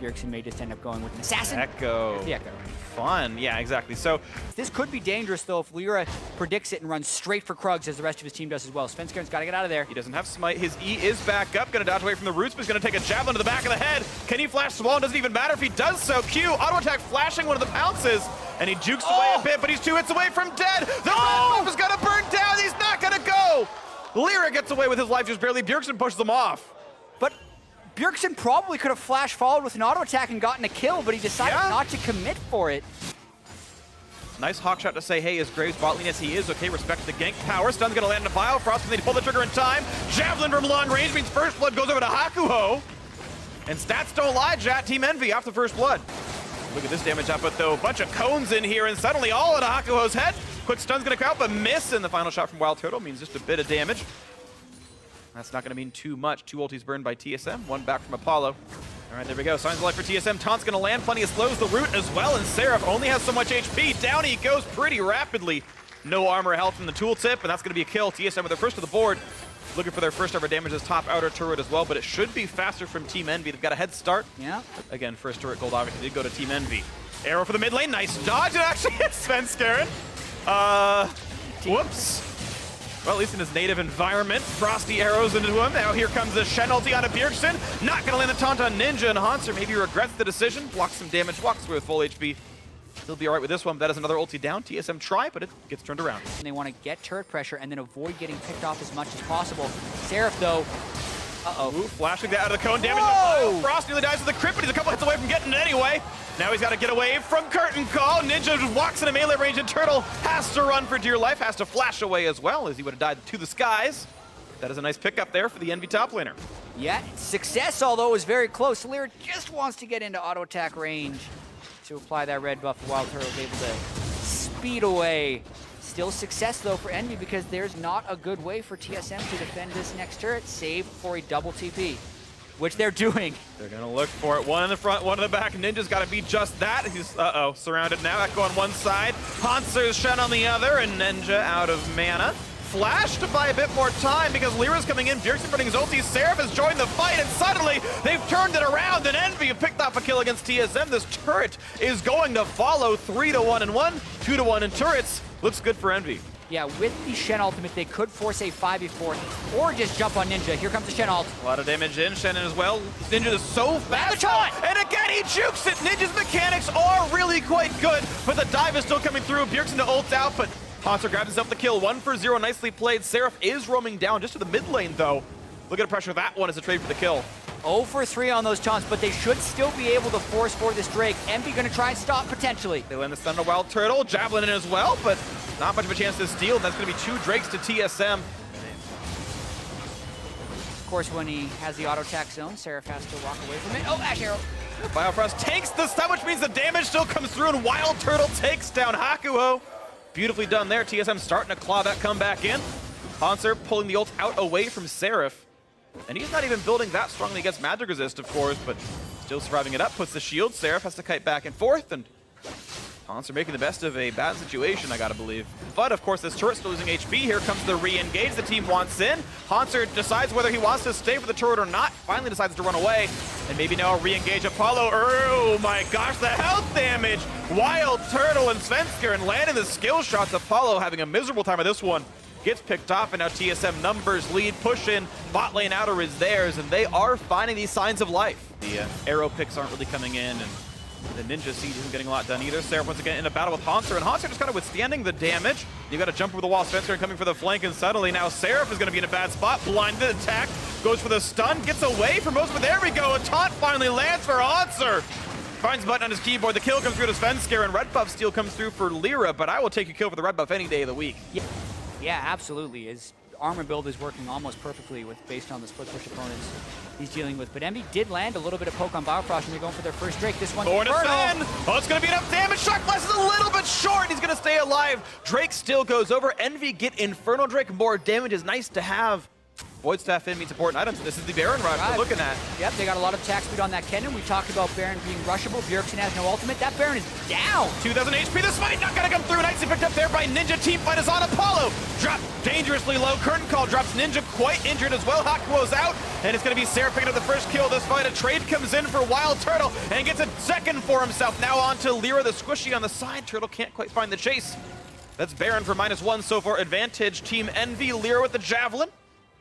BJERGSEN may just end up going with an assassin. Ekko. The Ekko. Fun, yeah, exactly. So this could be dangerous though if LIRA predicts it and runs straight for Krugs as the rest of his team does as well. SVENSKEREN's got to get out of there. he doesn't have smite. His E is back up. Gonna dodge away from the roots, but he's gonna take a javelin to the back of the head. Can he flash the wall? Doesn't even matter if he does so. Q, auto attack flashing one of the pounces, and he jukes away a bit, but he's 2 hits away from dead. The red buff is gonna burn down. He's not gonna go. LIRA gets away with his life just barely. BJERGSEN pushes them off. But BJERGSEN probably could have flash followed with an auto attack and gotten a kill, but he decided not to commit for it. Nice hawk shot to say, hey, as Graves bot lane as he is, okay, respect the gank power. Stun's gonna land in a BIOFROST, but they pull the trigger in time. Javelin from long range means first blood goes over to HAUNTZER. And stats don't lie, Jat. Team Envy off the first blood. Look at this damage output though. Bunch of cones in here, and suddenly all in HAUNTZER's head. Quick stun's gonna come out, but miss, and the final shot from WILDTURTLE means just a bit of damage. That's not gonna mean too much. 2 ultis burned by TSM, 1 back from Apollo. All right, there we go. Signs of life for TSM. Taunt's gonna land. Plenty of slows the root as well, and SERAPH only has so much HP. Down he goes pretty rapidly. No armor health from the tooltip, and that's gonna be a kill. TSM with their first to the board. Looking for their first ever damage as top outer turret as well, but it should be faster from Team Envy. They've got a head start. Yeah. Again, first turret gold obviously did go to Team Envy. Arrow for the mid lane. Nice dodge. It actually hits SVENSKEREN. Whoops. Well, at least in his native environment. Frosty arrows into him. Now here comes the Shen ulti on a BJERGSEN. Not gonna land the taunt on Ninja, and HAUNTZER maybe regrets the decision. Blocks some damage, walks away with full HP. He'll be all right with this one, but that is another ulti down. TSM try, but it gets turned around. And they want to get turret pressure and then avoid getting picked off as much as possible. SERAPH though, Ooh, flashing that out of the cone, damage. Frost nearly dies to the crit, but he's a couple hits away from getting it anyway. Now he's got to get away from curtain call. Ninja just walks into melee range, and Turtle has to run for dear life, has to flash away as well, as he would have died to the skies. That is a nice pickup there for the Envy top laner. yeah, success, although it was very close. LIRA just wants to get into auto attack range to apply that red buff. WILDTURTLE was able to speed away. Still success though for Envy, because there's not a good way for TSM to defend this next turret, save for a double TP, which they're doing. They're gonna look for it. One in the front, one in the back. Ninja's gotta be just that. He's, surrounded now. Ekko on one side, HAUNTZER's Shen on the other, and Ninja out of mana. Flash to buy a bit more time because LIRA's coming in. BJERGSEN putting his ulti. SERAPH has joined the fight, and suddenly they've turned it around, and Envy have picked off a kill against TSM. This turret is going to follow 3-1 in 1, 2-1 in turrets. Looks good for Envy. Yeah, with the Shen ultimate, they could force a 5v4 or just jump on Ninja. Here comes the Shen ult. A lot of damage in Shen as well. Ninja is so fast. And again, he jukes it. Ninja's mechanics are really quite good, but the dive is still coming through. BJERGSEN to ult out, but HAUNTZER grabs himself the kill. 1 for 0, nicely played. SERAPH is roaming down just to the mid lane, though. Look at the pressure that one as a trade for the kill. 0 for 3 on those taunts, but they should still be able to force for this Drake. Envy gonna try and stop potentially. They land the stun to WILDTURTLE. Javelin in as well, but not much of a chance to steal. That's gonna be 2 Drakes to TSM. Of course, when he has the auto attack zone, SERAPH has to walk away from it. Oh, Ashe arrow. BIOFROST takes the stun, which means the damage still comes through, and WILDTURTLE takes down HAUNTZER. Beautifully done there. TSM starting to claw that comeback in. HAUNTZER pulling the ult out away from SERAPH. And he's not even building that strongly against magic resist, of course, but still surviving it up. Puts the shield. SERAPH has to kite back and forth, and HAUNTZER making the best of a bad situation, I gotta believe. But of course, this turret's still losing HP. Here comes the re-engage the team wants in. HAUNTZER decides whether he wants to stay for the turret or not. Finally decides to run away. And maybe now re-engage Apollo. Oh my gosh, the health damage! WILDTURTLE and SVENSKEREN landing the skill shots. Apollo having a miserable time of this one. Gets picked off, and now TSM numbers lead, push in. Bot lane outer is theirs, and they are finding these signs of life. The arrow picks aren't really coming in, and the Ninja Siege isn't getting a lot done either. SERAPH once again in a battle with HAUNTZER, and HAUNTZER just kind of withstanding the damage. You got to jump over the wall. SVENSKEREN coming for the flank, and suddenly now SERAPH is going to be in a bad spot. Blinded attack, goes for the stun, gets away from most, but there we go. A taunt finally lands for HAUNTZER. Finds a button on his keyboard. The kill comes through to SVENSKEREN. Red buff steal comes through for LIRA, but I will take a kill for the red buff any day of the week. Yeah, absolutely. His armor build is working almost perfectly based on the split push opponents he's dealing with. But Envy did land a little bit of poke on BIOFROST, and they're going for their first Drake. This one's Infernal. Oh, it's going to be enough damage. Shock Blast is a little bit short. He's going to stay alive. Drake still goes over. Envy get Infernal Drake. More damage is nice to have. Void Staff in means important items. This is the Baron rush we're looking at. Yep, they got a lot of attack speed on that Kennen. We talked about Baron being rushable. BJERGSEN has no ultimate. That Baron is down. 2,000 HP. This fight not gonna come through. Nicely picked up there by Ninja. Team fight is on. Apollo dropped dangerously low. Curtain Call drops Ninja quite injured as well. Hakuo's out, and it's gonna be SERAPH picking up the first kill of this fight. A trade comes in for Wild Turtle and gets a second for himself. Now on to LIRA, the squishy on the side. Turtle can't quite find the chase. That's Baron for -1 so far. Advantage Team Envy. LIRA with the Javelin.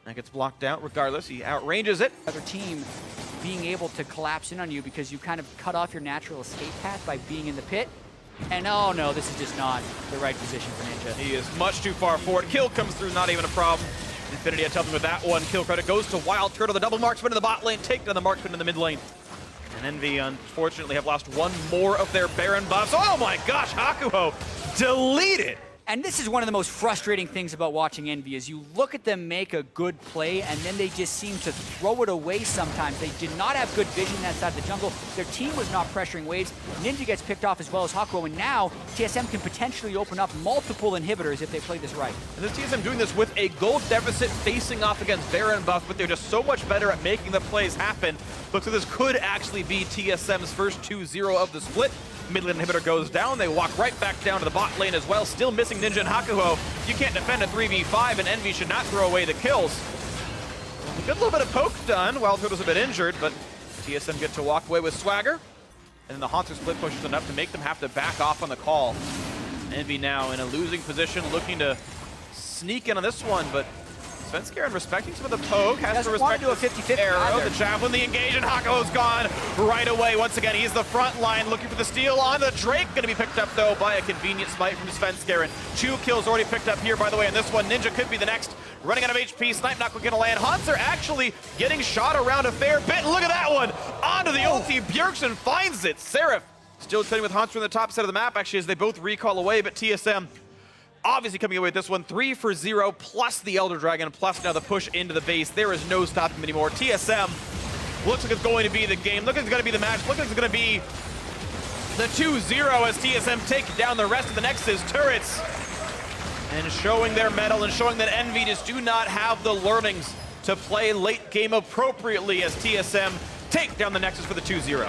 That gets blocked out regardless. He outranges it. Other team being able to collapse in on you because you kind of cut off your natural escape path by being in the pit. And oh no, this is just not the right position for Ninja. He is much too far forward. Kill comes through, not even a problem. Infinity had helped him with that one. Kill credit goes to Wild Turtle. The double marksman in the bot lane, take down the marksman in the mid lane. And Envy, unfortunately, have lost one more of their Baron buffs. Oh my gosh, Hakuo deleted. And this is one of the most frustrating things about watching Envy is you look at them make a good play and then they just seem to throw it away sometimes. They did not have good vision that side of the jungle. Their team was not pressuring waves. Ninja gets picked off as well as Hakuo, and now TSM can potentially open up multiple inhibitors if they play this right. And this TSM doing this with a gold deficit facing off against Baron buff, but they're just so much better at making the plays happen. Looks like this could actually be TSM's first 2-0 of the split. Mid lane inhibitor goes down. They walk right back down to the bot lane as well. Still missing Ninja and Hakuo. You can't defend a 3v5, and Envy should not throw away the kills. A good little bit of poke done. Wild Turtle's a bit injured, but TSM get to walk away with swagger. And then the HAUNTZER split pushes enough to make them have to back off on the call. Envy now in a losing position, looking to sneak in on this one, but SVENSKEREN respecting some of the poke, has to respect do a 50-50 arrow, either. the javelin, the engage, and Hakuo's gone right away. Once again, he's the front line looking for the steal on the Drake. Going to be picked up, though, by a convenient smite from SVENSKEREN. 2 kills already picked up here, by the way, and this one, Ninja could be the next. Running out of HP, Snipe not going to land. HAUNTZER actually getting shot around a fair bit. Look at that one! Onto the ulti, BJERGSEN finds it. SERAPH still defending with HAUNTZER on the top side of the map, actually, as they both recall away, but TSM obviously coming away with this one. 3 for 0, plus the Elder Dragon, plus now the push into the base. There is no stopping him anymore. TSM looks like it's going to be the game. Looks like it's going to be the match. Looks like it's going to be the 2-0 as TSM take down the rest of the Nexus turrets. And showing their mettle and showing that Envy just do not have the learnings to play late game appropriately as TSM take down the Nexus for the 2-0.